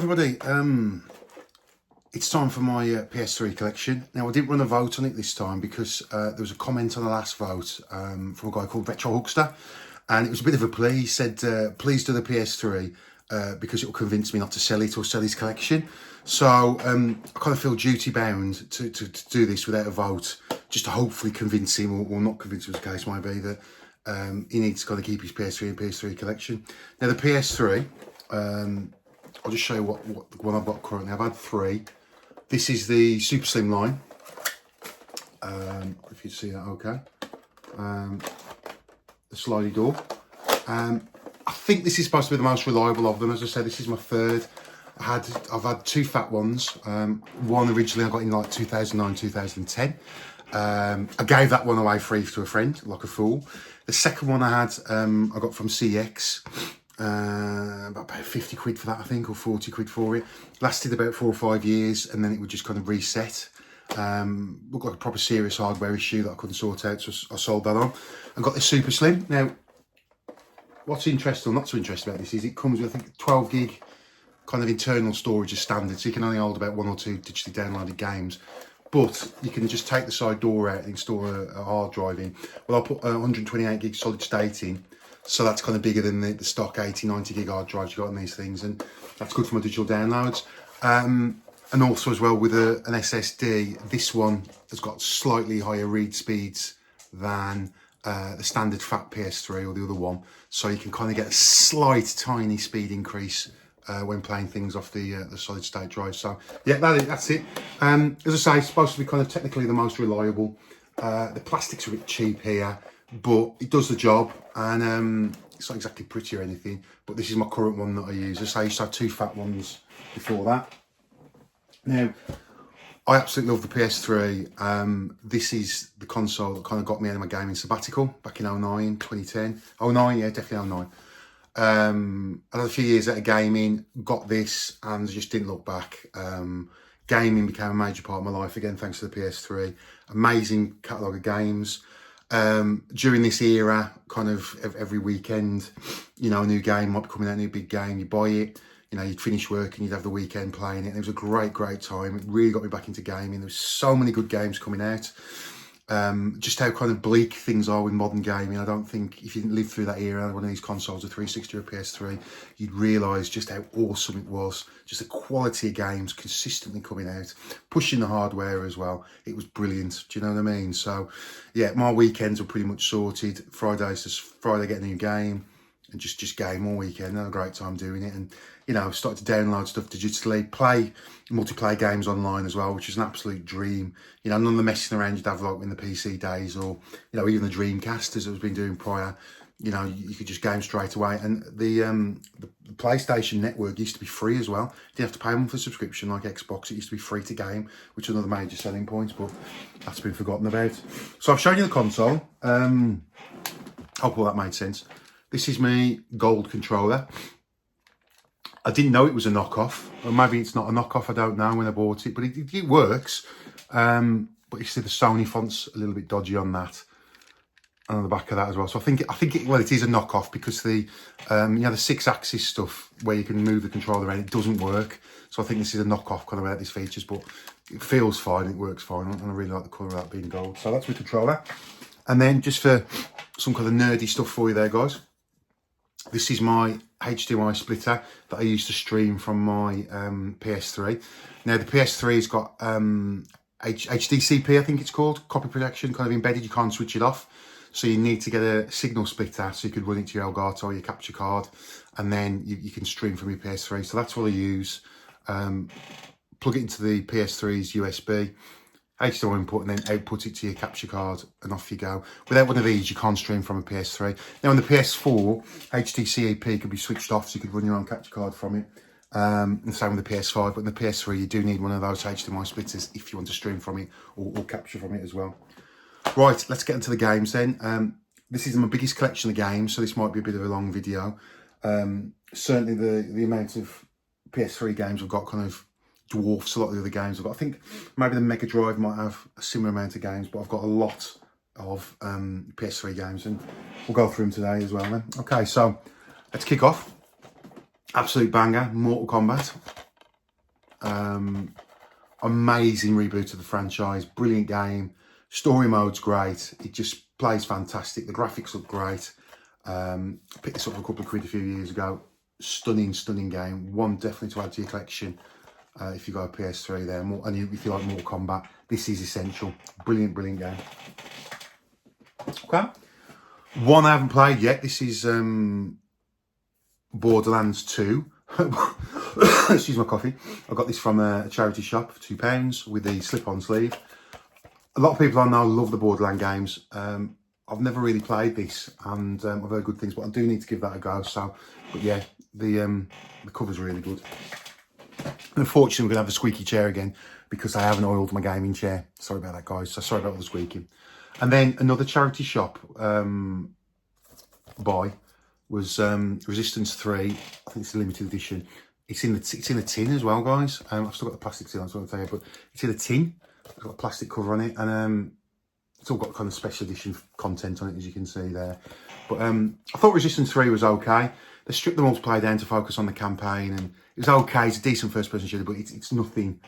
everybody, it's time for my PS3 collection. Now I didn't run a vote on it this time because there was a comment on the last vote from a guy called Retro Huckster, and it was a bit of a plea. He said, please do the PS3 because it will convince me not to sell it or sell his collection. So I kind of feel duty bound to do this without a vote, just to hopefully convince him, or not convince him as the case might be, that he needs to kind of keep his PS3 and PS3 collection. Now the PS3, I'll just show you what one I've got currently. I've had three. This is the Super Slim line. If you see that, okay. The slidey door. I think this is supposed to be the most reliable of them. As I said, this is my third. I've had two fat ones. One originally I got in like 2009, 2010. I gave that one away free to a friend, like a fool. The second one I had, I got from CX. About 50 quid for that, I think, or 40 quid for it. Lasted about 4 or 5 years, and then it would just kind of reset. Looked like a proper serious hardware issue that I couldn't sort out, so I sold that on. I got the Super Slim. Now, what's interesting or not so interesting about this is it comes with, I think, 12 gig kind of internal storage as standard, so you can only hold about 1 or 2 digitally downloaded games. But you can just take the side door out and install a hard drive in. Well, I'll put 128 gig solid state in. So that's kind of bigger than the stock 80, 90 gig hard drives you got on these things, and that's good for my digital downloads. And also as well with an SSD, this one has got slightly higher read speeds than the standard fat PS3 or the other one. So you can kind of get a slight tiny speed increase when playing things off the solid state drive. So yeah, that's it. As I say, it's supposed to be kind of technically the most reliable. The plastics are a bit cheap here, but it does the job, and it's not exactly pretty or anything, but this is my current one that I use. As I say, I used to have two fat ones before that. Now, I absolutely love the PS3. This is the console that kind of got me out of my gaming sabbatical back in 09, 2010. 09, yeah, definitely 09. I had a few years out of gaming, got this, and just didn't look back. Gaming became a major part of my life again, thanks to the PS3. Amazing catalogue of games. During this era, kind of every weekend, you know, a new game might be coming out, a new big game, you buy it, you know, you'd finish work and you'd have the weekend playing it. And it was a great time. It really got me back into gaming. There was so many good games coming out. Just how kind of bleak things are with modern gaming. I don't think if you didn't live through that era, one of these consoles, a 360 or a PS3, you'd realise just how awesome it was. Just the quality of games consistently coming out, pushing the hardware as well. It was brilliant. Do you know what I mean? So yeah, my weekends were pretty much sorted. Friday get a new game, and just game all weekend. I had a great time doing it, and you know, I've started to download stuff digitally, play multiplayer games online as well, which is an absolute dream. You know, none of the messing around you'd have like in the PC days, or you know, even the Dreamcast as I was been doing prior. You know, you could just game straight away, and the PlayStation Network used to be free as well. You didn't have to pay them for subscription like Xbox. It used to be free to game, which is another major selling point, but that's been forgotten about. So I've shown you the console. Hope all that made sense. This is my gold controller. I didn't know it was a knockoff, or maybe it's not a knockoff, I don't know when I bought it, but it works. But you see the Sony font's a little bit dodgy on that, and on the back of that as well. So I think it is a knockoff, because the you know, the 6-axis stuff where you can move the controller around, it doesn't work. So I think this is a knockoff kind of without these features, but it feels fine, it works fine, and I really like the colour of that being gold. So that's my controller. And then just for some kind of nerdy stuff for you there, guys. This is my HDMI splitter that I use to stream from my PS3. Now the PS3's got HDCP, I think it's called, copy protection, kind of embedded. You can't switch it off, so you need to get a signal splitter so you could run it to your Elgato or your capture card, and then you can stream from your PS3. So that's what I use. Plug it into the PS3's USB. HDMI input, and then output it to your capture card, and off you go. Without one of these, you can't stream from a PS3. Now, on the PS4, HDCP could be switched off, so you could run your own capture card from it. And the same with the PS5, but in the PS3, you do need one of those HDMI splitters if you want to stream from it or capture from it as well. Right, let's get into the games then. This is my biggest collection of games, so this might be a bit of a long video. Certainly, the amount of PS3 games I've got kind of dwarfs a lot of the other games I've got. I think maybe the Mega Drive might have a similar amount of games, but I've got a lot of PS3 games, and we'll go through them today as well then. Okay, so let's kick off. Absolute banger, Mortal Kombat. Amazing reboot of the franchise, brilliant game. Story mode's great. It just plays fantastic. The graphics look great. Picked this up for a couple of quid a few years ago. Stunning game. One definitely to add to your collection if you got a PS3 there. And if you like Mortal Kombat, this is essential. Brilliant game. Okay. One I haven't played yet. This is Borderlands 2. Excuse my coffee. I got this from a charity shop for £2 with the slip-on sleeve. A lot of people I know love the Borderlands games. I've never really played this, and I've heard good things, but I do need to give that a go. So, but yeah, the cover's really good. Unfortunately, we're gonna have a squeaky chair again because I haven't oiled my gaming chair. Sorry about that, guys. So sorry about all the squeaking. And then another charity shop buy was Resistance 3. I think it's a limited edition. It's in a tin as well, guys. I've still got the plastic tin, that's what I'll tell you, but it's in a tin. It's got a plastic cover on it, and it's all got kind of special edition content on it, as you can see there. But I thought Resistance 3 was okay. They stripped the multiplayer down to focus on the campaign, and it was okay. It's a decent first-person shooter, but it's nothing,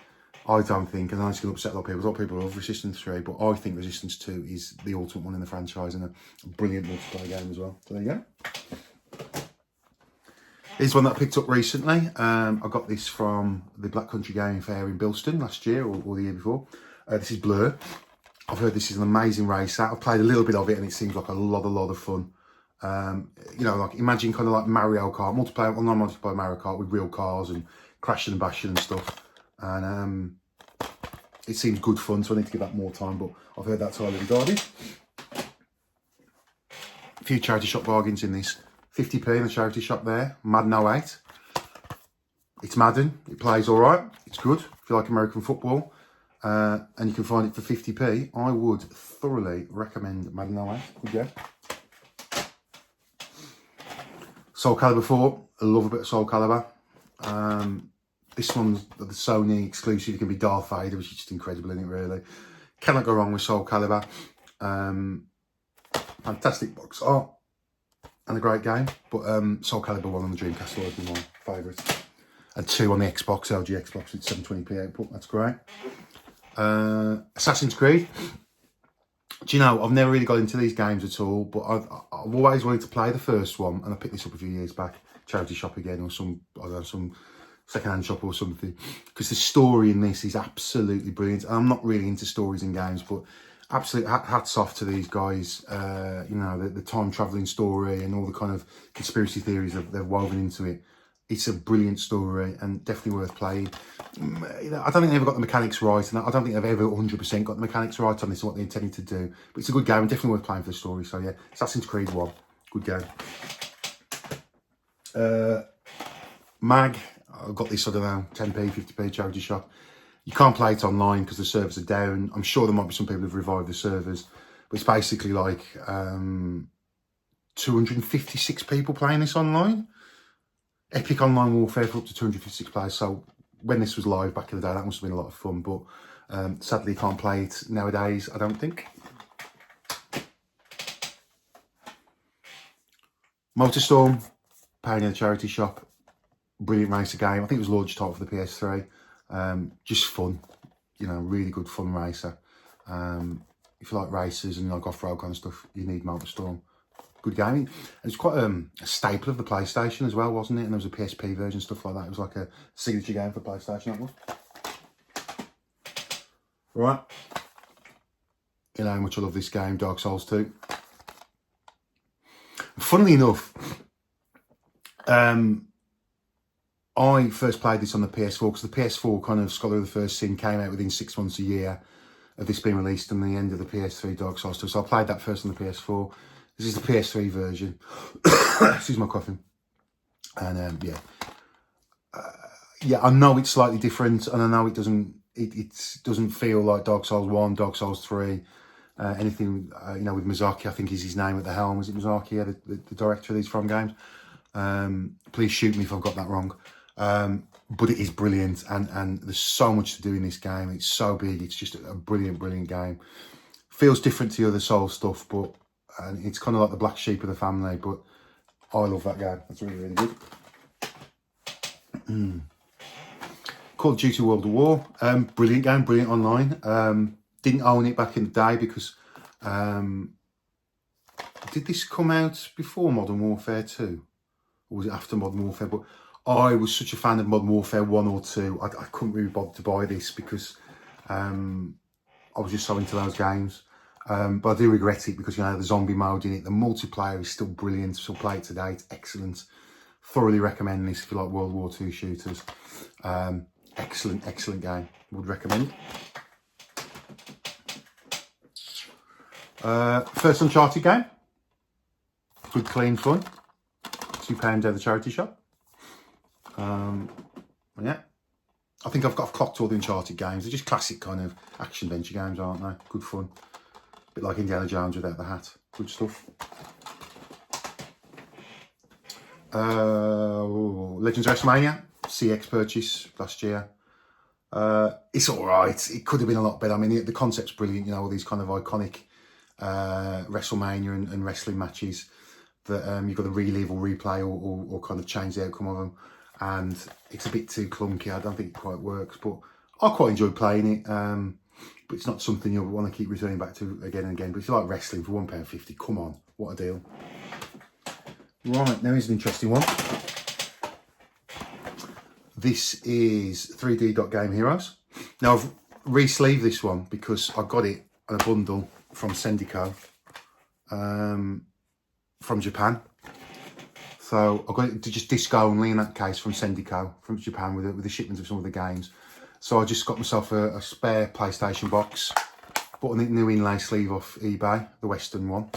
I don't think, and I know it's going to upset a lot of people. A lot of people love Resistance 3, but I think Resistance 2 is the ultimate one in the franchise, and a brilliant multiplayer game as well. So there you go. Here's one that I picked up recently. I got this from the Black Country Gaming Fair in Bilston last year or the year before. This is Blur. I've heard this is an amazing racer. I've played a little bit of it and it seems like a lot of fun. You know, like imagine kind of like Mario Kart, multiplayer, well, not multiplayer Mario Kart with real cars and crashing and bashing and stuff. And it seems good fun, so I need to give that more time, but I've heard that's highly regarded. A few charity shop bargains in this. 50p in the charity shop there, Madden 08. It's Madden, it plays all right, it's good if you like American football, and you can find it for 50p. I would thoroughly recommend Madden 08, good yeah. Soul Calibur 4, I love a bit of Soul Calibur. This one's the Sony exclusive, it can be Darth Vader, which is just incredible, isn't it really? Cannot go wrong with Soul Calibur. Fantastic box art. And a great game, but Soul Calibur 1 on the Dreamcast will always be my favourite. And 2 on the Xbox, LG Xbox with 720p output, that's great. Assassin's Creed. Do you know, I've never really got into these games at all, but I've always wanted to play the first one, and I picked this up a few years back, charity shop again, or some, I don't know, some second-hand shop or something, because the story in this is absolutely brilliant. And I'm not really into stories in games, but absolute hats off to these guys. You know, the time traveling story and all the kind of conspiracy theories that they've woven into it. It's a brilliant story and definitely worth playing. You know, I don't think they ever got the mechanics right, and I don't think they've ever 100% got the mechanics right on this and what they intended to do. But it's a good game and definitely worth playing for the story. So yeah, Assassin's Creed 1, good game. Mag, I got this, I don't know, 10p, 50p charity shop. You can't play it online because the servers are down. I'm sure there might be some people who've revived the servers, but it's basically like 256 people playing this online. Epic Online Warfare for up to 256 players. So when this was live back in the day, that must have been a lot of fun, but sadly you can't play it nowadays, I don't think. Motorstorm, paying in a charity shop. Brilliant racer game. I think it was launch title for the PS3. Just fun, you know, really good fun racer. If you like racers and like off-road kind of stuff, you need Motorstorm. Good game. It's quite a staple of the PlayStation as well, wasn't it? And there was a PSP version, stuff like that. It was like a signature game for PlayStation, that was. Right. You know how much I love this game, Dark Souls 2. Funnily enough, I first played this on the PS4 because the PS4 kind of Scholar of the First Sin came out within 6 months, a year of this being released and the end of the PS3 Dark Souls 2. So I played that first on the PS4. This is the PS3 version. Excuse my coughing. And yeah. Yeah, I know it's slightly different and I know it doesn't feel like Dark Souls 1, Dark Souls 3, anything, you know, with Miyazaki, I think is his name at the helm. Is it Miyazaki, yeah, the director of these From games? Please shoot me if I've got that wrong. But it is brilliant and there's so much to do in this game. It's so big. It's just a brilliant game. Feels different to the other Souls stuff, but and it's kind of like the black sheep of the family, but I love that game. That's really good. Call of Duty World at War. Brilliant game, brilliant online. Didn't own it back in the day because did this come out before Modern Warfare 2? Or was it after Modern Warfare? But I was such a fan of Modern Warfare 1 or 2. I couldn't really bother to buy this because I was just so into those games. But I do regret it because, you know, the zombie mode in it, the multiplayer is still brilliant. Still play it today. It's excellent. Thoroughly recommend this if you like World War II shooters. Excellent game. Would recommend. First Uncharted game. Good, clean fun. £2 at the charity shop. Yeah. I think I've clocked all the Uncharted games. They're just classic kind of action-adventure games, aren't they? Good fun. Bit like Indiana Jones without the hat. Good stuff. Legends of WrestleMania. CX purchase last year. It's all right. It could have been a lot better. I mean, the concept's brilliant. You know, all these kind of iconic WrestleMania and wrestling matches that you've got to relive or replay or kind of change the outcome of them. And it's a bit too clunky. I don't think it quite works, but I quite enjoy playing it. But it's not something you'll want to keep returning back to again and again. But if you like wrestling for £1.50, come on, what a deal. Right, now here's an interesting one. This is 3D Game Heroes. Now I've re-sleeved this one because I got it in a bundle from Sendico from Japan. So I got it to just disc only in that case from Sendico from Japan with the shipment of some of the games. So I just got myself a spare PlayStation box, bought a new inlay sleeve off eBay, the Western one,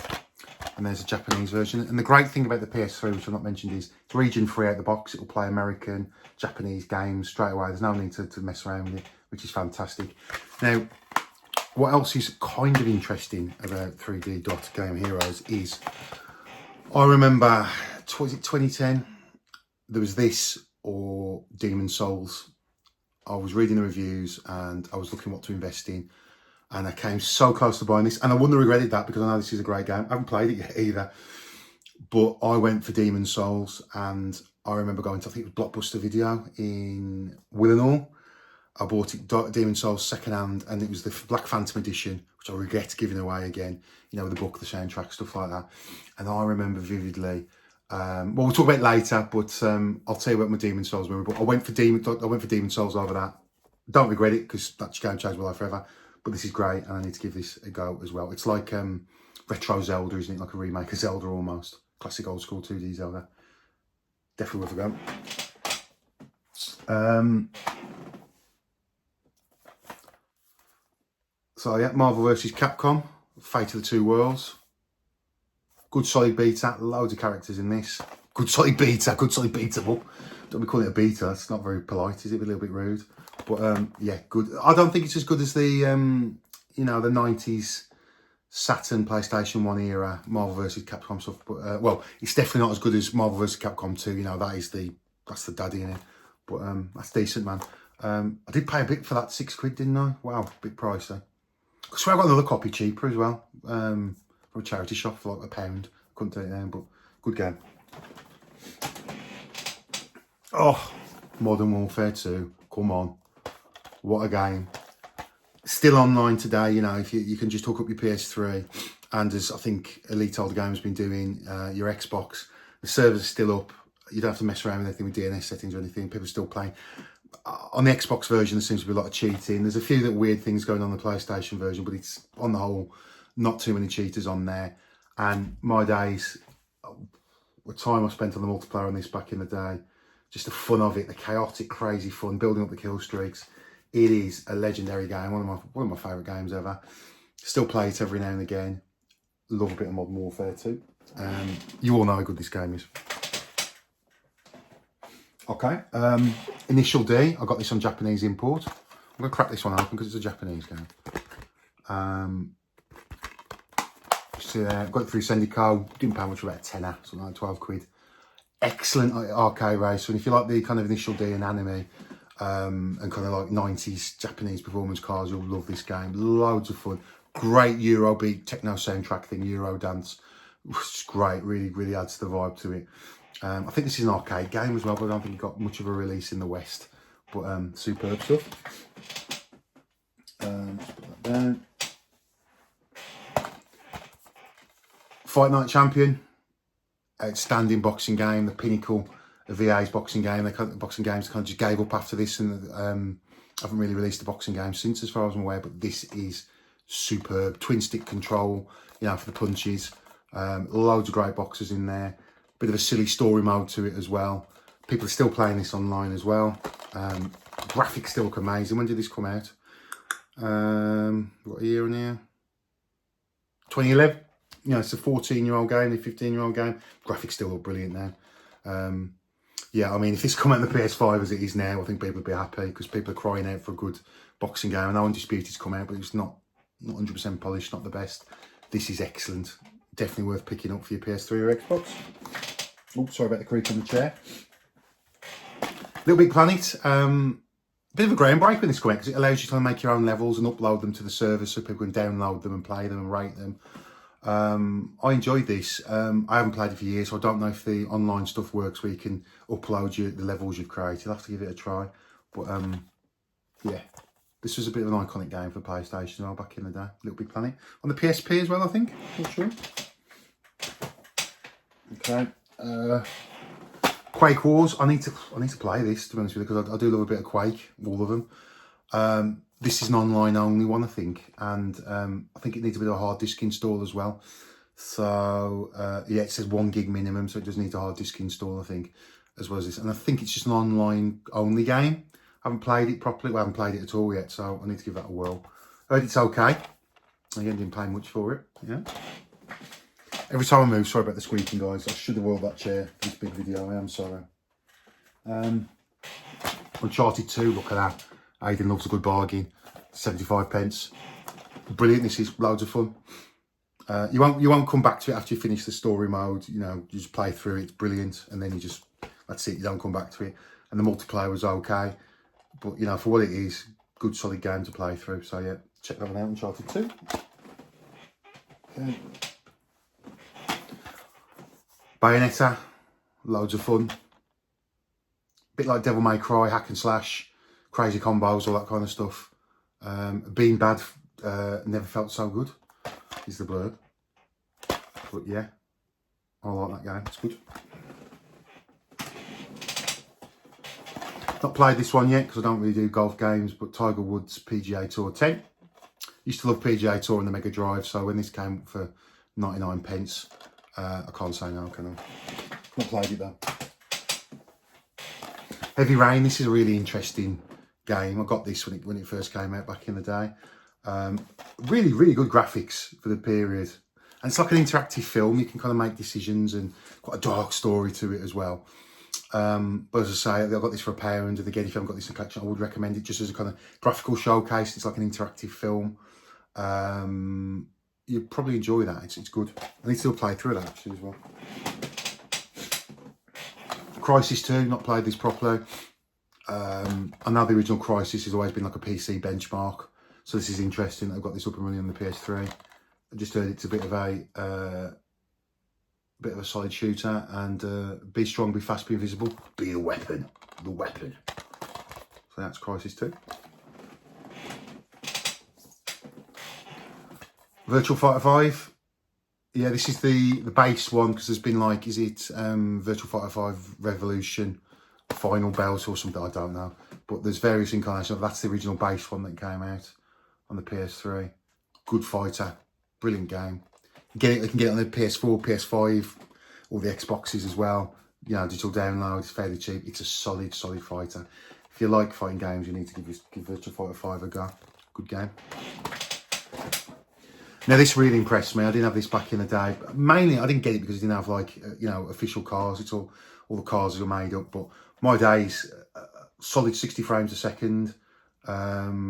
and there's a Japanese version. And the great thing about the PS3, which I've not mentioned, is it's region free out the box. It'll play American, Japanese games straight away. There's no need to mess around with it, which is fantastic. Now, what else is kind of interesting about 3D Game Heroes is, I remember, was it 2010? There was this or Demon's Souls. I was reading the reviews and I was looking what to invest in, and I came so close to buying this, and I wouldn't have regretted that because I know this is a great game. I haven't played it yet either, but I went for Demon's Souls, and I remember going to, I think it was Blockbuster Video in Willenhall. I bought it, Demon's Souls second-hand, and it was the Black Phantom edition, which I regret giving away again, you know, with the book, the soundtrack, stuff like that. And I remember vividly, well, we'll talk about it later, but I'll tell you about my Demon's Souls memory. But I went for Demon's Souls over that. Don't regret it because that game changed my life forever. But this is great, and I need to give this a go as well. It's like retro Zelda, isn't it? Like a remake of Zelda almost. Classic old school 2D Zelda. Definitely worth a go. So yeah, Marvel vs. Capcom, Fate of the Two Worlds. Good solid beta, loads of characters in this. Good solid beatable. Don't be calling it a beta, that's not very polite, is it? A little bit rude. But yeah, good. I don't think it's as good as the, you know, the 90s Saturn, PlayStation 1 era Marvel vs. Capcom stuff. But, well, it's definitely not as good as Marvel vs. Capcom 2, you know, that's the daddy in it. But that's decent, man. I did pay a bit for that, £6, didn't I? Wow, bit pricey. I swear I got another copy cheaper as well, from a charity shop for like £1. Couldn't take it down, but good game. Oh, Modern Warfare 2, come on. What a game. Still online today, you know, if you can just hook up your PS3, and as I think Elite Older Games has been doing, your Xbox, the servers are still up. You don't have to mess around with anything with DNS settings or anything. People are still playing. On the Xbox version, there seems to be a lot of cheating. There's a few weird things going on the PlayStation version, but it's, on the whole, not too many cheaters on there. And my days, the time I spent on the multiplayer on this back in the day, just the fun of it, the chaotic, crazy fun, building up the kill streaks. It is a legendary game, one of my favourite games ever. Still play it every now and again. Love a bit of Modern Warfare too. You all know how good this game is. Okay, Initial D, I got this on Japanese import. I'm going to crack this one open because it's a Japanese game. See there, got it through Sendico, didn't pay much, about a tenner, something like £12. Excellent arcade racer, and if you like the kind of Initial D and anime, and kind of like 90s Japanese performance cars, you'll love this game. Loads of fun. Great Eurobeat techno soundtrack thing, Euro dance. It's great, really adds to the vibe to it. I think this is an arcade game as well, but I don't think it got much of a release in the West. But superb stuff. Just put that down. Fight Night Champion, outstanding boxing game, the pinnacle of VA's boxing game. The boxing games kind of just gave up after this, and haven't really released a boxing game since, as far as I'm aware. But this is superb. Twin stick control, you know, for the punches. Loads of great boxes in there. Bit of a silly story mode to it as well. People are still playing this online as well. Graphics still look amazing. When did this come out? What year on here? 2011. You know, it's a 14-year-old game, a 15-year-old game. Graphics still look brilliant now. Yeah, I mean, if this come out on the PS5 as it is now, I think people would be happy, because people are crying out for a good boxing game. I know Undisputed's come out, but it's not 100% polished, not the best. This is excellent. Definitely worth picking up for your PS3 or Xbox. Oops, sorry about the creak on the chair. Little Big Planet. Bit of a groundbreaker when this comes out, because it allows you to make your own levels and upload them to the server so people can download them and play them and rate them. I enjoyed this. I haven't played it for years, so I don't know if the online stuff works where you can upload the levels you've created. I'll have to give it a try. But yeah, this was a bit of an iconic game for PlayStation well, back in the day. Little Big Planet. On the PSP as well, I think. Not sure. Okay. Quake Wars. I need to play this, to be honest with you, because I do love a bit of Quake, all of them. This is an online only one, I think, and I think it needs a bit of a hard disk install as well. So yeah, it says 1 gig minimum, so it does need a hard disk install, I think, as well as this. And I think it's just an online only game. I haven't played it properly. Well, I haven't played it at all yet, so I need to give that a whirl. I heard it's okay. Again, didn't pay much for it. Yeah. Every time I move, sorry about the squeaking, guys. I should have oiled that chair for this big video. I am sorry. Uncharted 2, look at that. Aiden loves a good bargain. 75 pence. Brilliant. This is loads of fun. You won't come back to it after you finish the story mode. You know, you just play through it. It's brilliant, and then that's it. You don't come back to it. And the multiplayer was okay, but you know, for what it is, good solid game to play through. So yeah, check that one out. Uncharted 2. Okay. Bayonetta, loads of fun. Bit like Devil May Cry, hack and slash, crazy combos, all that kind of stuff. Being Bad, never felt so good, is the blurb. But yeah, I like that game, it's good. Not played this one yet, because I don't really do golf games, but Tiger Woods PGA Tour 10. Used to love PGA Tour and the Mega Drive, so when this came for 99 pence, I can't say no, can I? Not played it though. Heavy Rain, this is a really interesting game. I got this when it first came out back in the day. Really, really good graphics for the period. And it's like an interactive film. You can kind of make decisions, and quite a dark story to it as well. But as I say, I've got this for £1. And again, if you haven't got this in collection, I would recommend it just as a kind of graphical showcase. It's like an interactive film. You'd probably enjoy that. It's good. I need to still play through it actually as well. Crisis 2, not played this properly. I know the original Crisis has always been like a PC benchmark, so this is interesting. I've got this up and running on the PS3. I just heard it's a bit of a solid shooter, and be strong, be fast, be invisible, be the weapon. The weapon. So that's Crisis 2. Virtual Fighter 5. Yeah, this is the base one, because there's been like, is it Virtual Fighter 5 Revolution, Final Belt or something, I don't know. But there's various incarnations. That's the original base one that came out on the PS3. Good fighter, brilliant game. You can get it on the PS4, PS5, all the Xboxes as well. You know, digital download, it's fairly cheap. It's a solid fighter. If you like fighting games, you need to give Virtual Fighter 5 a go. Good game. Now, this really impressed me. I didn't have this back in the day. Mainly, I didn't get it because it didn't have, like, you know, official cars. It's all the cars are made up. But my days, solid 60 frames a second. The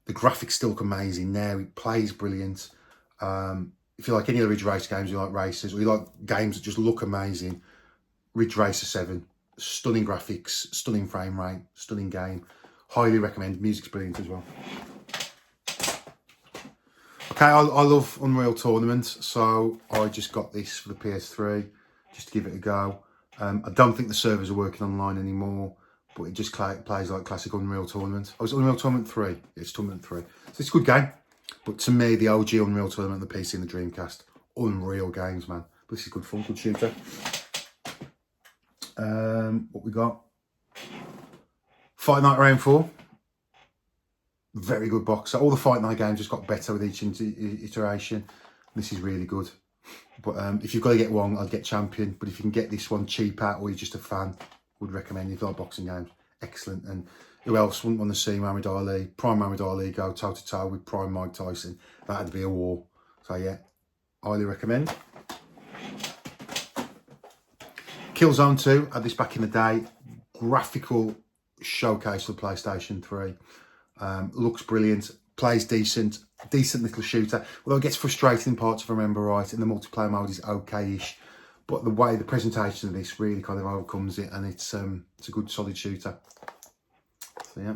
graphics still look amazing now. It plays brilliant. If you like any of the Ridge Racer games, you like races, or you like games that just look amazing, Ridge Racer 7. Stunning graphics, stunning frame rate, stunning game. Highly recommend. Music's brilliant as well. Okay, I love Unreal Tournament, so I just got this for the PS3 just to give it a go. I don't think the servers are working online anymore, but it just plays like classic Unreal Tournament. Oh, it's Unreal Tournament 3. Yeah, it's Tournament 3. So it's a good game. But to me, the OG Unreal Tournament, the PC and the Dreamcast, unreal games, man. But this is good fun, good shooter. What we got? Fight Night Round 4. Very good box. So all the Fight Night games just got better with each iteration. This is really good. But if you've got to get one, I'd get Champion. But if you can get this one cheaper, or you're just a fan, would recommend it. If you like boxing games, excellent. And who else wouldn't want to see Muhammad Ali, Prime Muhammad Ali, go toe to toe with Prime Mike Tyson? That'd be a war. So yeah, highly recommend. Killzone 2, had this back in the day. Graphical showcase for the PlayStation 3. Looks brilliant, plays decent little shooter. Although it gets frustrating in parts, if I remember right, and the multiplayer mode is okay-ish. But the way the presentation of this really kind of overcomes it, and it's a good solid shooter. So yeah.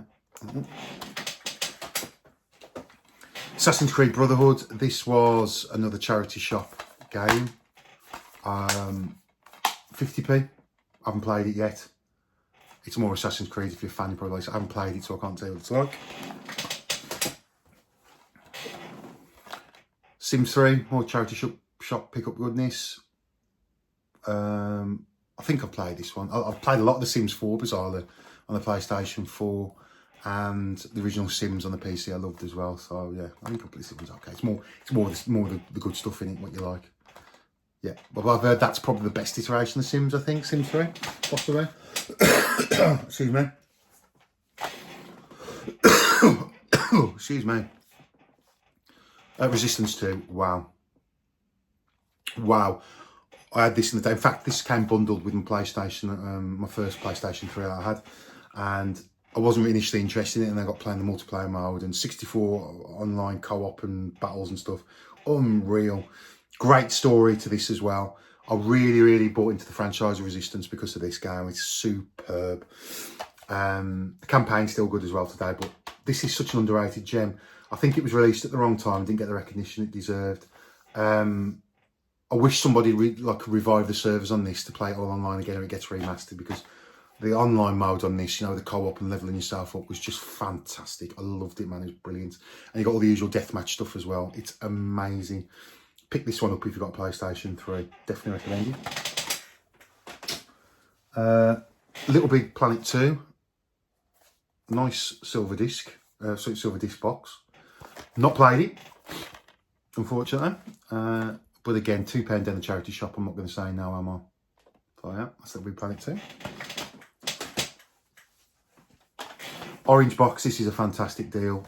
Assassin's Creed Brotherhood. This was another charity shop game. 50p. I haven't played it yet. It's more Assassin's Creed if you're a fan, you probably like. I haven't played it, so I can't tell you what it's like. Sims 3, more charity shop pick-up goodness. I think I've played this one. I've played a lot of the Sims 4, bizarrely, on the PlayStation 4, and the original Sims on the PC I loved as well. So yeah, I think this one's okay. It's more the good stuff in it, what you like. Yeah, but I've heard that's probably the best iteration of Sims, I think, Sims 3, possibly. Excuse me. Excuse me. Resistance 2, wow. Wow. I had this in the day. In fact, this came bundled with my PlayStation, my first PlayStation 3 I had. And I wasn't initially interested in it, and I got playing the multiplayer mode and 64 online co-op and battles and stuff. Unreal. Great story to this as well. I really bought into the franchise of Resistance because of this game. It's superb. The campaign's still good as well today, but this is such an underrated gem. I think it was released at the wrong time, didn't get the recognition it deserved. I wish somebody could revive the servers on this to play it all online again, and it gets remastered, because the online mode on this, you know, the co-op and leveling yourself up, was just fantastic. I loved it, man. It was brilliant. And you got all the usual deathmatch stuff as well. It's amazing. Pick this one up if you've got a PlayStation 3. Definitely recommend it. Little Big Planet 2. Nice silver disc. Silver disc box. Not played it, unfortunately. But again, £2 down the charity shop. I'm not going to say no, am I? So yeah, that's Little Big Planet 2. Orange box. This is a fantastic deal.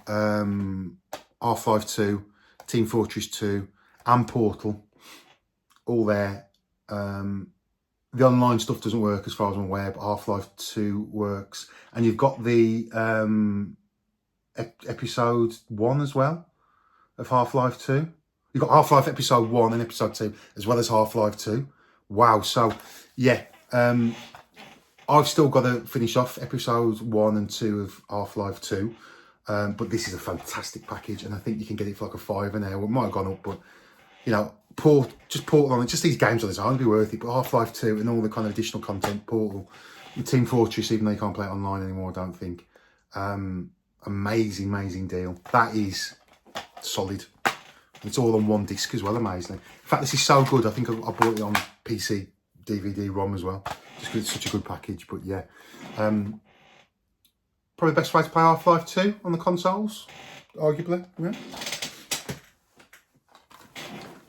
Half-Life 2, Team Fortress 2, and Portal, all there. The online stuff doesn't work as far as I'm aware, but Half-Life 2 works. And you've got the episode 1 as well of Half-Life 2. You've got Half-Life episode 1 and episode 2 as well as Half-Life 2. Wow. So yeah, I've still got to finish off episodes 1 and 2 of Half-Life 2. But this is a fantastic package, and I think you can get it for like a £5 now. It might have gone up, but you know, Portal on it, just these games on its own would be worth it. But Half-Life 2 and all the kind of additional content, Portal, and Team Fortress, even though you can't play it online anymore, I don't think. Amazing deal. That is solid. It's all on one disc as well, amazingly. In fact, this is so good, I think I bought it on PC, DVD, ROM as well. Just because it's such a good package, but yeah. Probably the best way to play Half-Life 2 on the consoles, arguably, yeah.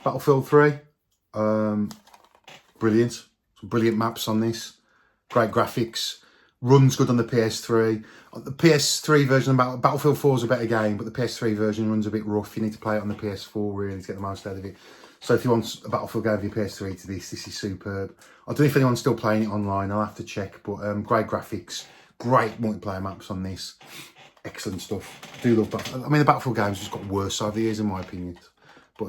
Battlefield 3, brilliant. Some brilliant maps on this. Great graphics. Runs good on the PS3. The PS3 version of Battlefield 4 is a better game, but the PS3 version runs a bit rough. You need to play it on the PS4 really to get the most out of it. So if you want a Battlefield game of your PS3 to this is superb. I don't know if anyone's still playing it online. I'll have to check, but great graphics, great multiplayer maps on this. Excellent stuff. I do love Battlefield. I mean, the Battlefield games just got worse over the years, in my opinion. But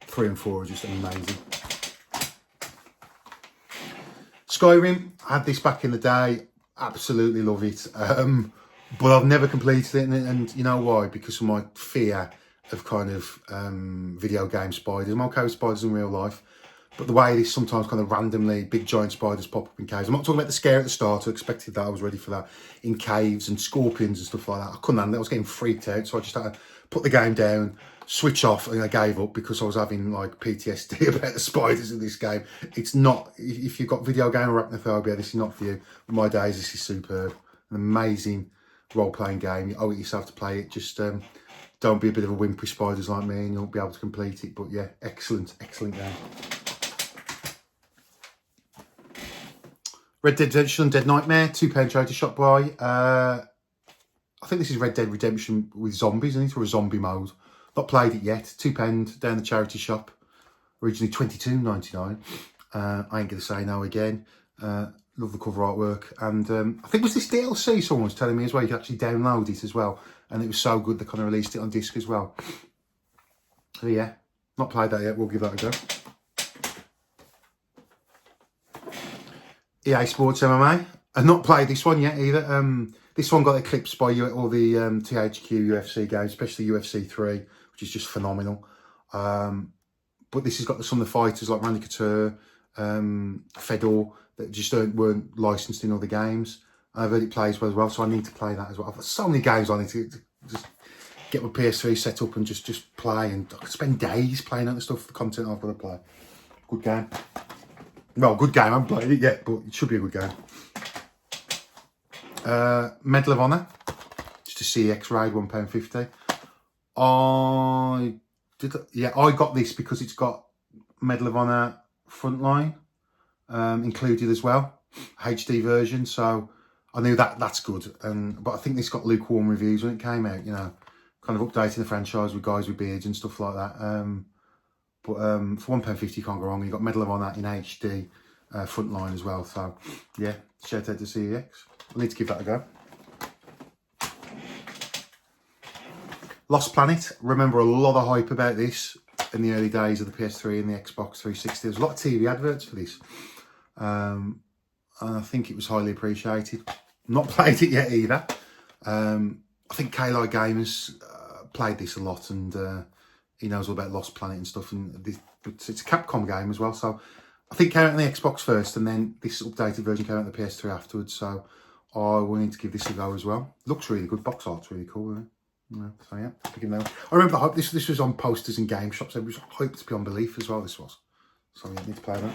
3 and 4 are just amazing. Skyrim, I had this back in the day. Absolutely love it. But I've never completed it, and you know why? Because of my fear of kind of video game spiders. I'm okay with spiders in real life, But the way this sometimes kind of randomly big giant spiders pop up in caves. I'm not talking about the scare at the start. I expected that. I was ready for that. In caves and scorpions and stuff like that. I couldn't handle it. I was getting freaked out. So I just had to put the game down, switch off, and I gave up because I was having like PTSD about the spiders in this game. It's not, if you've got video game arachnophobia, this is not for you. In my days, this is superb. An amazing role-playing game. You owe it yourself to play it. Just don't be a bit of a wimpy spiders like me and you'll be able to complete it. But yeah, excellent game. Red Dead Redemption Dead Nightmare, £2 charity shop buy. I think this is Red Dead Redemption with zombies, isn't it? Or a zombie mode. Not played it yet. £2 down the charity shop. Originally $22.99. I ain't going to say no again. Love the cover artwork. And I think it was this DLC someone was telling me as well. You could actually download it as well. And it was so good they kind of released it on disc as well. So yeah, not played that yet. We'll give that a go. EA Sports MMA. I've not played this one yet either. This one got eclipsed by all the THQ UFC games, especially UFC 3, which is just phenomenal. But this has got some of the fighters like Randy Couture, Fedor, that just weren't licensed in other games. I've heard it plays well as well, so I need to play that as well. I've got so many games on it to just get my PS3 set up and just play. And I could spend days playing out the stuff, the content I've got to play. Good game. Well, good game. I haven't played it yet, but it should be a good game. Medal of Honor. Just a CX raid, £1.50. I got this because it's got Medal of Honor Frontline included as well, HD version. So I knew that's good. But I think this got lukewarm reviews when it came out. You know, kind of updating the franchise with guys with beards and stuff like that. But for £1.50 you can't go wrong. You got Medal of Honor in HD Frontline as well. So yeah, shout out to CEX. I need to give that a go. Lost Planet. Remember a lot of hype about this in the early days of the PS3 and the Xbox 360. There's a lot of TV adverts for this. And I think it was highly appreciated. Not played it yet either. I think Kayli Gamers played this a lot, and he knows all about Lost Planet and stuff. And it's a Capcom game as well. So I think it came out on the Xbox first, and then this updated version came out on the PS3 afterwards. So I will need to give this a go as well. Looks really good. Box art's really cool, isn't it? Yeah, so yeah, I remember the hype. This was on posters in game shops. It was hyped beyond belief as well. This was. So yeah, need to play that.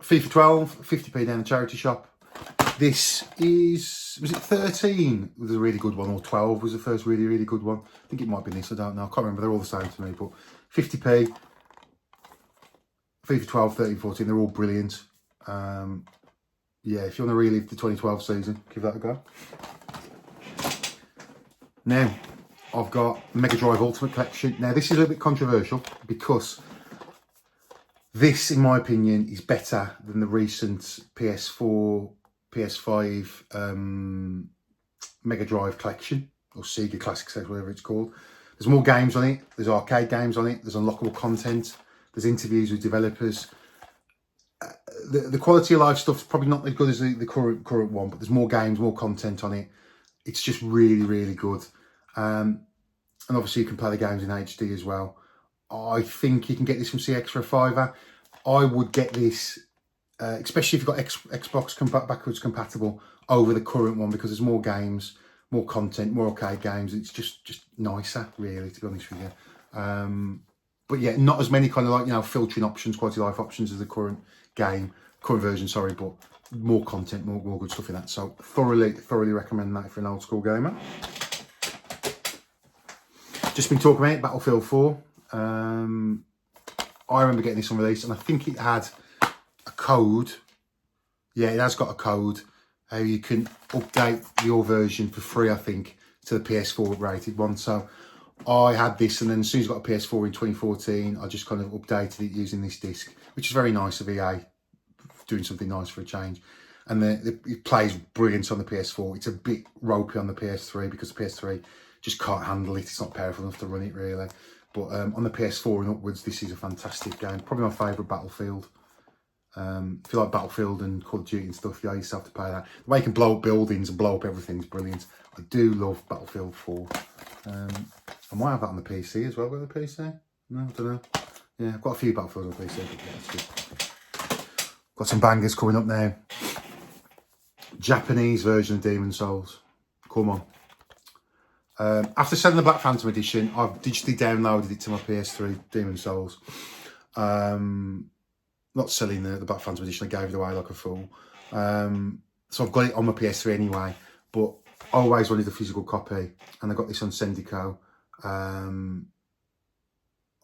FIFA 12, 50p down the charity shop. This was it 13 was a really good one, or 12 was the first really good one. I think it might be this, I don't know. I can't remember, they're all the same to me, but 50p, FIFA 12, 13, 14, they're all brilliant. Yeah, if you want to relive the 2012 season, give that a go. Now, I've got Mega Drive Ultimate Collection. Now, this is a little bit controversial because this, in my opinion, is better than the recent PS4, PS5 Mega Drive Collection, or Sega Classics, whatever it's called. There's more games on it. There's arcade games on it. There's unlockable content. There's interviews with developers. The quality of life stuff's probably not as good as the current one, but there's more games, more content on it. It's just really good. And obviously you can play the games in HD as well. I think you can get this from CX for a £5. I would get this, especially if you've got Xbox backwards compatible, over the current one, because there's more games, more content, more arcade games. It's just nicer, really, to be honest with you. But yeah, not as many kind of like, you know, filtering options, quality of life options as the current version, sorry, but more content, more good stuff in that. So thoroughly recommend that for an old school gamer. Just been talking about Battlefield 4. I remember getting this on release, and I think it had a code. Yeah, it has got a code. How you can update your version for free, I think, to the PS4 rated one. So I had this, and then as soon as I got a PS4 in 2014, I just kind of updated it using this disc, which is very nice of EA, doing something nice for a change. And it plays brilliant on the PS4. It's a bit ropey on the PS3 because the PS3 just can't handle it. It's not powerful enough to run it, really. But on the PS4 and upwards, this is a fantastic game. Probably my favourite Battlefield. If you like Battlefield and Call of Duty and stuff, yeah, you used to have to play that. The way you can blow up buildings and blow up everything is brilliant. I do love Battlefield 4. I might have that on the PC as well. Got the PC? No, I don't know. Yeah, I've got a few Battlefield on PC, but yeah, that's good. Got some bangers coming up now. Japanese version of Demon's Souls. Come on. After selling the Black Phantom edition, I've digitally downloaded it to my PS3, Demon's Souls. Not selling the Black Phantom edition, I gave it away like a fool. So I've got it on my PS3 anyway, but I always wanted a physical copy, and I got this on Sendico.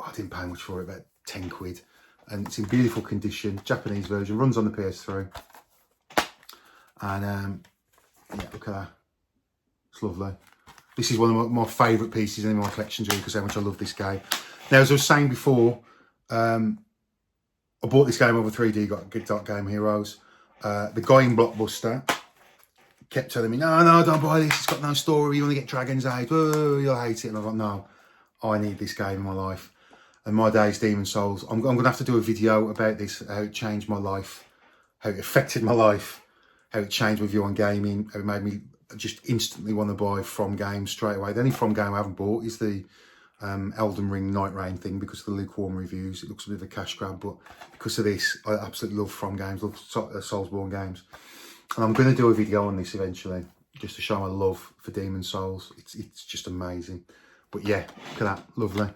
I didn't pay much for it, about 10 quid. And it's in beautiful condition, Japanese version, runs on the PS3. And yeah, look at that. It's lovely. This is one of my favourite pieces in my collection, really, because how much I love this game. Now, as I was saying before, I bought this game over 3D, got Good Dark Game Heroes. The guy in Blockbuster kept telling me, no, don't buy this, it's got no story, you want to get Dragon's Age, oh, you'll hate it. And I thought, no, I need this game in my life. And my days, Demon's Souls, I'm going to have to do a video about this, how it changed my life, how it affected my life, how it changed my view on gaming, how it made me just instantly want to buy From games straight away. The only From game I haven't bought is the Elden Ring Night Rain thing, because of the lukewarm reviews. It looks a bit of a cash grab, but because of this, I absolutely love From games, love Soulsborne games. And I'm going to do a video on this eventually, just to show my love for Demon's Souls. It's just amazing. But yeah, look at that, lovely.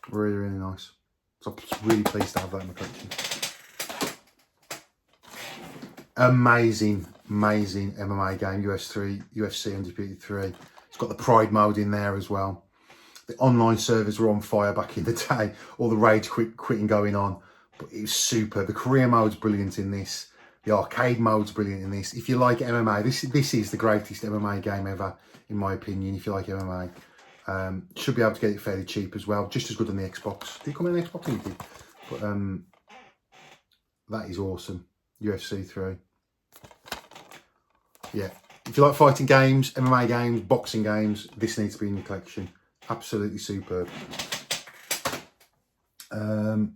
Really, really nice. So I'm really pleased to have that in my collection. Amazing MMA game, UFC Undisputed 3. It's got the Pride mode in there as well. The online servers were on fire back in the day. All the rage quitting going on. But it was super. The career mode's brilliant in this. The arcade mode's brilliant in this. If you like MMA, this is the greatest MMA game ever, in my opinion, if you like MMA. Should be able to get it fairly cheap as well. Just as good on the Xbox. Did it come on the Xbox? It did. But that is awesome. UFC 3. Yeah. If you like fighting games, MMA games, boxing games, this needs to be in your collection. Absolutely superb. Ninja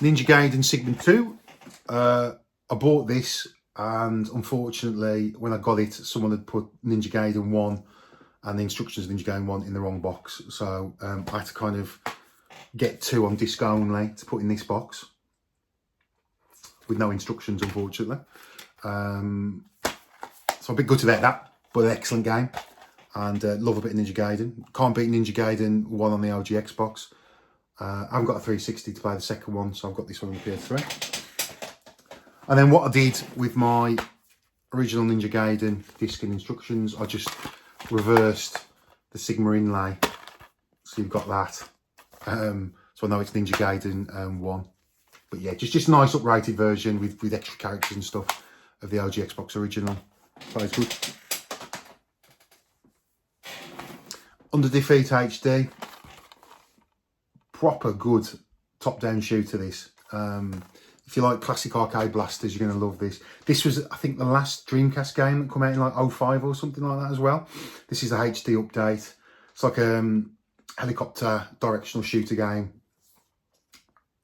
Gaiden Sigmund 2. I bought this, and unfortunately, when I got it, someone had put Ninja Gaiden 1 and the instructions of Ninja Gaiden 1 in the wrong box. So I had to kind of get 2 on disc only to put in this box, with no instructions, unfortunately. So I'm a bit gutted about that, but an excellent game. And love a bit of Ninja Gaiden. Can't beat Ninja Gaiden 1 on the OG Xbox. I haven't got a 360 to play the second one, so I've got this one on the PS3. And then what I did with my original Ninja Gaiden disc and instructions, I just reversed the Sigma inlay. So you've got that. So I know it's Ninja Gaiden 1. But yeah, just a nice uprated version with extra characters and stuff of the OG Xbox original. That is good. Under Defeat HD. Proper good top-down shooter, this. If you like classic arcade blasters, you're going to love this. This was, I think, the last Dreamcast game that came out in like 05 or something like that as well. This is a HD update. It's like a helicopter directional shooter game.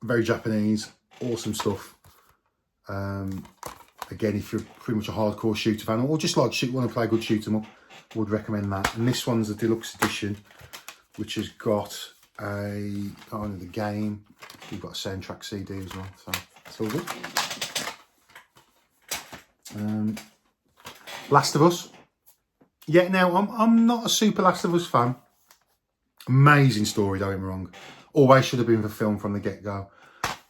Very Japanese. Awesome stuff. Again, if you're pretty much a hardcore shooter fan, or just like want to play a good shoot 'em up, would recommend that. And this one's a deluxe edition, which has got the game. You've got a soundtrack CD as well, so it's all good. Last of Us. Yeah, now I'm not a super Last of Us fan. Amazing story, don't get me wrong. Always should have been for film from the get-go.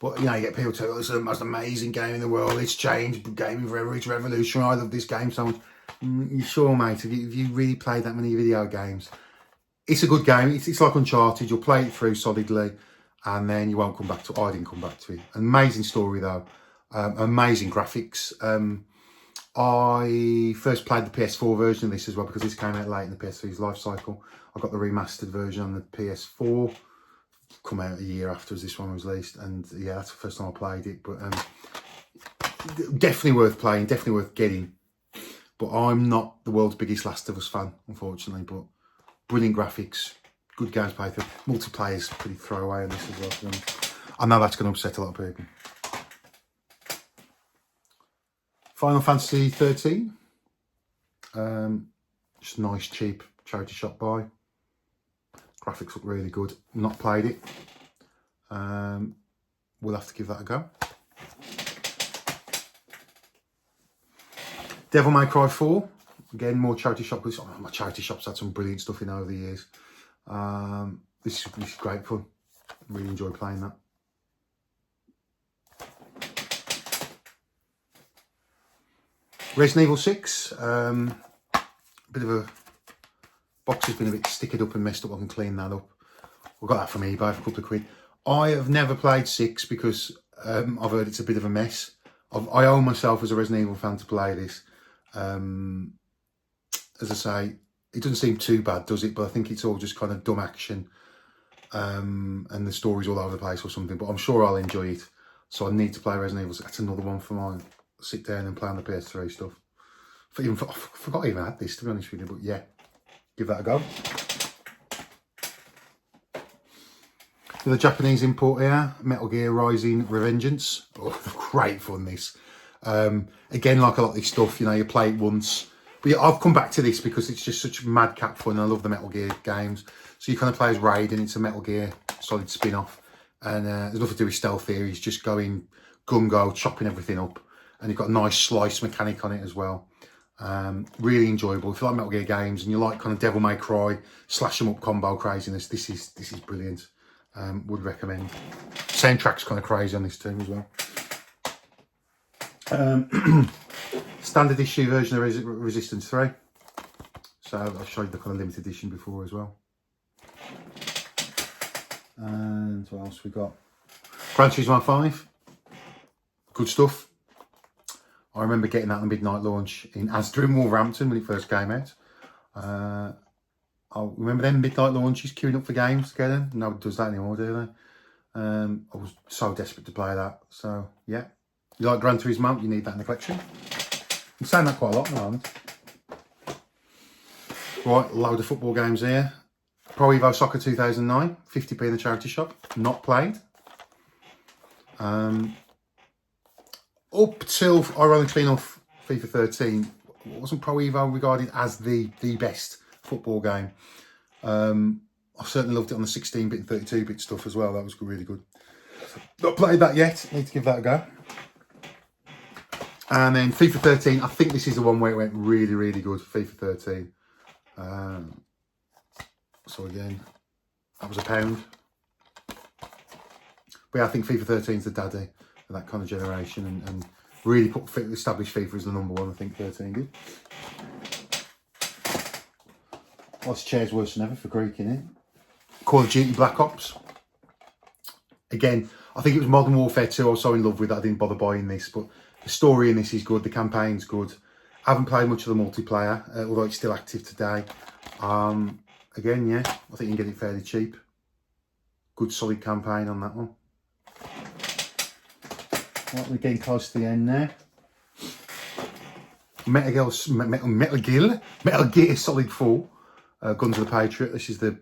But, you know, you get people tell, it's the most amazing game in the world. It's changed gaming forever. It's revolutionary. I love this game so much. You sure, mate? Have you really played that many video games? It's a good game. It's like Uncharted. You'll play it through solidly, and then you won't come back to it. I didn't come back to it. Amazing story, though. Amazing graphics. I first played the PS4 version of this as well, because this came out late in the PS3's life cycle. I got the remastered version on the PS4. Come out a year after as this one was released, and yeah, that's the first time I played it. But definitely worth playing, definitely worth getting. But I'm not the world's biggest Last of Us fan, unfortunately. But brilliant graphics, good games played through. Multiplayer's pretty throwaway on this as well. So I know that's going to upset a lot of people. Final Fantasy 13. Just a nice, cheap charity shop buy. Graphics look really good. Not played it. We'll have to give that a go. Devil May Cry 4. Again, more charity shop. My charity shop's had some brilliant stuff in over the years. This is great fun. Really enjoy playing that. Resident Evil 6. Bit of a box has been a bit stickered up and messed up. I can clean that up. I got that from eBay for a couple of quid. I have never played 6 because I've heard it's a bit of a mess. I owe myself as a Resident Evil fan to play this. As I say, it doesn't seem too bad, does it? But I think it's all just kind of dumb action. And the story's all over the place or something. But I'm sure I'll enjoy it. So I need to play Resident Evil. That's another one for mine. Sit down and play on the PS3 stuff. I forgot I even had this, to be honest with you. But yeah, give that a go. The Japanese import here, Metal Gear Rising Revengeance. Oh, great fun, this. Again, like a lot of this stuff, you know, you play it once. But yeah, I've come back to this because it's just such madcap fun. I love the Metal Gear games. So you kind of play as Raiden. It's a Metal Gear Solid spin-off. And there's nothing to do with stealth here. He's just going gung-go, chopping everything up. And you've got a nice slice mechanic on it as well. Really enjoyable. If you like Metal Gear games and you like kind of Devil May Cry, slash 'em up combo craziness, this is brilliant. Would recommend. Soundtrack's kind of crazy on this too as well. Standard issue version of Resistance 3. So I've showed the kind of limited edition before as well. And what else we got? Gran Turismo 5. Good stuff. I remember getting that on the midnight launch in Asda in Wolverhampton when it first came out. I remember them midnight launches, queuing up for games to get them. No one does that anymore, do they? I was so desperate to play that. So, yeah. You like Gran Turismo, you need that in the collection. I'm saying that quite a lot now. Right, load of football games here. Pro Evo Soccer 2009, 50p in the charity shop. Not played. Up till, ironically enough, FIFA 13, wasn't Pro Evo regarded as the best football game. I certainly loved it on the 16-bit and 32-bit stuff as well. That was really good. Not played that yet. Need to give that a go. And then FIFA 13. I think this is the one where it went really, really good. FIFA 13. So again, that was £1. But yeah, I think FIFA 13 is the daddy of that kind of generation and really established FIFA as the number one. I think 13 did. This chair's worse than ever for creaking it. Call of Duty Black Ops. Again, I think it was Modern Warfare 2 I was so in love with that I didn't bother buying this, but the story in this is good, the campaign's good. I haven't played much of the multiplayer, although it's still active today. Again, yeah, I think you can get it fairly cheap. Good solid campaign on that one. Right, we're getting close to the end now. Metal Gear Solid 4. Guns of the Patriot. This is the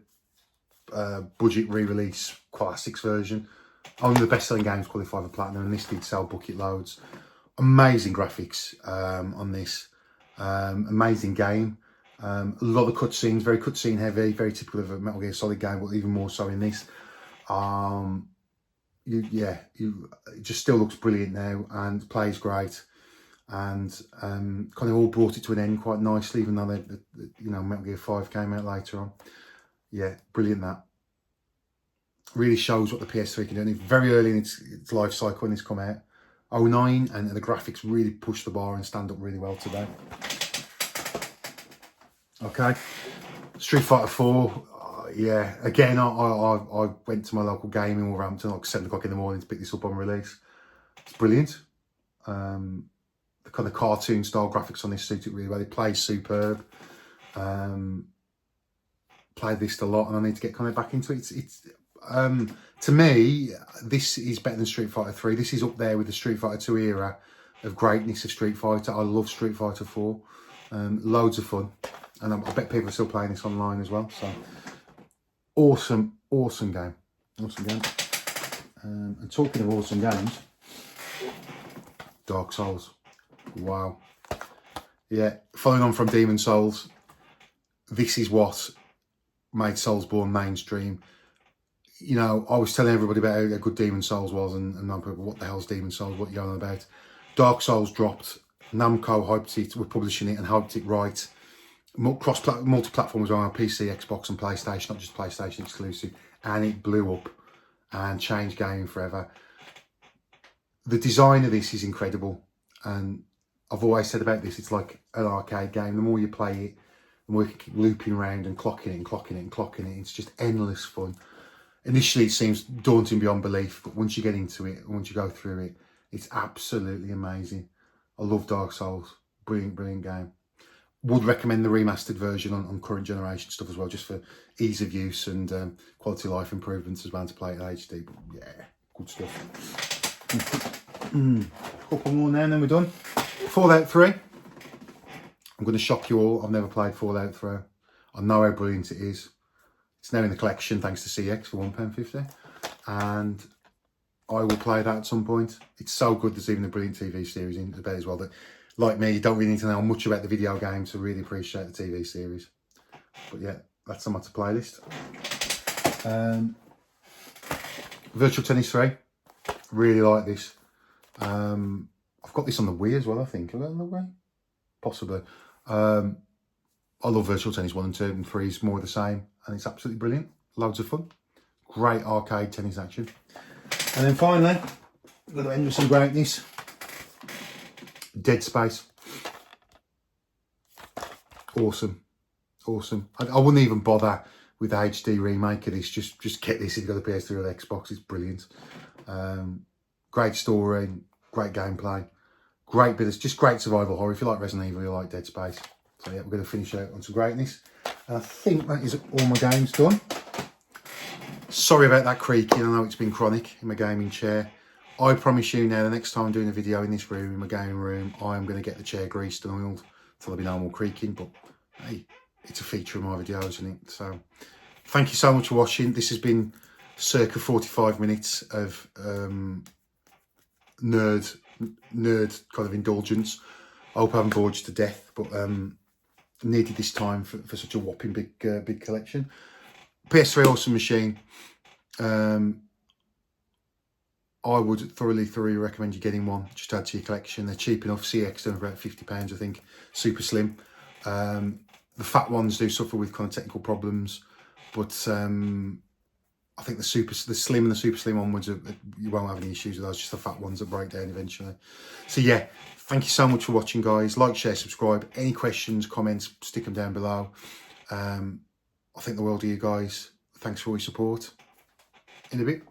budget re-release classics version. Only the best-selling games qualify for platinum, and this did sell bucket loads. Amazing graphics on this. Amazing game. A lot of cutscenes, very cutscene heavy, very typical of a Metal Gear Solid game, but even more so in this. It just still looks brilliant now and plays great. And kind of all brought it to an end quite nicely, even though Metal Gear 5 came out later on. Yeah, brilliant that. Really shows what the PS3 can do. And it's very early in its life cycle when this come out. 09, and the graphics really push the bar and stand up really well today. Okay, Street Fighter 4. Yeah, again, I went to my local game in Wolverhampton like 7 o'clock in the morning to pick this up on release. It's brilliant. The kind of cartoon style graphics on this suit it really well. It plays superb. Played this a lot, and I need to get kind of back into it. It's to me, this is better than Street Fighter 3. This is up there with the Street Fighter 2 era of greatness of Street Fighter. I love Street Fighter 4. Loads of fun, and I bet people are still playing this online as well. So awesome game, awesome game. And talking of awesome games, Dark Souls. Wow. Yeah, following on from Demon Souls, this is what made Soulsborne mainstream. You know, I was telling everybody about how good Demon Souls was, and people, what the hell's Demon Souls? What are you going on about? Dark Souls dropped. Namco hyped it, were publishing it and hyped it right. Multi-platform as well, on PC, Xbox and PlayStation, not just PlayStation exclusive. And it blew up and changed gaming forever. The design of this is incredible. And I've always said about this, it's like an arcade game. The more you play it, the more you keep looping around and clocking it and clocking it and clocking it. It's just endless fun. Initially, it seems daunting beyond belief, but once you get into it, once you go through it, it's absolutely amazing. I love Dark Souls. Brilliant, brilliant game. Would recommend the remastered version on current generation stuff as well, just for ease of use and quality of life improvements as well to play it in HD. But yeah, good stuff. Couple more now and then we're done. Fallout 3. I'm going to shock you all. I've never played Fallout 3. I know how brilliant it is. It's now in the collection thanks to CX for £1.50, and I will play that at some point. It's so good. There's even a brilliant TV series in about as well. That, like me, you don't really need to know much about the video game to really appreciate the TV series. But yeah, that's on my to playlist. Virtual Tennis 3. Really like this. I've got this on the Wii as well, I think. Have I got it on the Wii? Possibly. I love Virtual Tennis 1 and 2, and 3 is more of the same, and it's absolutely brilliant. Loads of fun. Great arcade tennis action. And then finally, I'm going to end with some greatness. Dead Space. Awesome. Awesome. I wouldn't even bother with the HD remake of this. Just get this if you've got a PS3 or Xbox. It's brilliant. Great story, great gameplay. Great bit of, just great survival horror. If you like Resident Evil, you like Dead Space. So yeah, we're going to finish out on some greatness. And I think that is all my games done. Sorry about that creaking. I know it's been chronic in my gaming chair. I promise you now, the next time I'm doing a video in this room, in my gaming room, I am going to get the chair greased and oiled so there'll be no more creaking. But hey, it's a feature of my videos, isn't it? So thank you so much for watching. This has been circa 45 minutes of nerd kind of indulgence. I hope I haven't bored you to death, but needed this time for such a whopping big collection. PS3 awesome machine. I would thoroughly recommend you getting one. Just add to your collection. They're cheap enough. CX done about £50, I think. Super slim. The fat ones do suffer with kind of technical problems, but I think the slim and the super slim onwards, you won't have any issues with those. Just the fat ones that break down eventually. So yeah, thank you so much for watching, guys. Like, share, subscribe. Any questions, comments, stick them down below. I think the world of you guys. Thanks for all your support. In a bit.